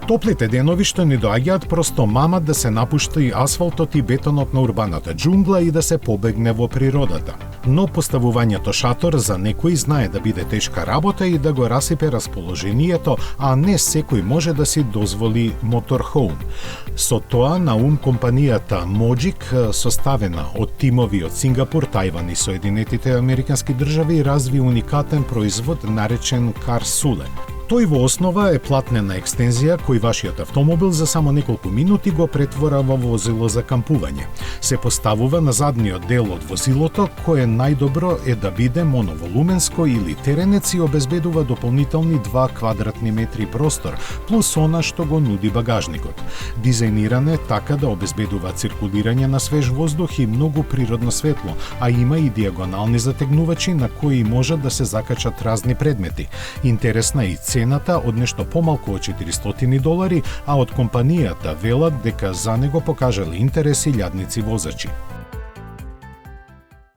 Топлите денови што ни доаѓаат просто мамат да се напушти асфалтот и бетонот на урбаната џунгла и да се побегне во природата. Но поставувањето шатор за некој знае да биде тешка работа и да го расипе расположението, а не секој може да си дозволи моторхоум. Со тоа на ум компанијата Mogic, составена од тимови од Сингапур, Тајван и Соединетите Американски држави, разви уникатен производ наречен Car-Sule. Тој во основа е платнена екстензија кој вашиот автомобил за само неколку минути го претвора во возило за кампување. Се поставува на задниот дел од возилото, кое најдобро е да биде моноволуменско или теренец и обезбедува дополнителни 2 квадратни метри простор, плюс она што го нуди багажникот. Дизајниран е така да обезбедува циркулирање на свеж воздух и многу природно светло, а има и диагонални затегнувачи на кои можат да се закачат разни предмети. Интересна и цената од нешто помалку од $400, а од компанијата велат дека за него покажале интерес илјадници возачи.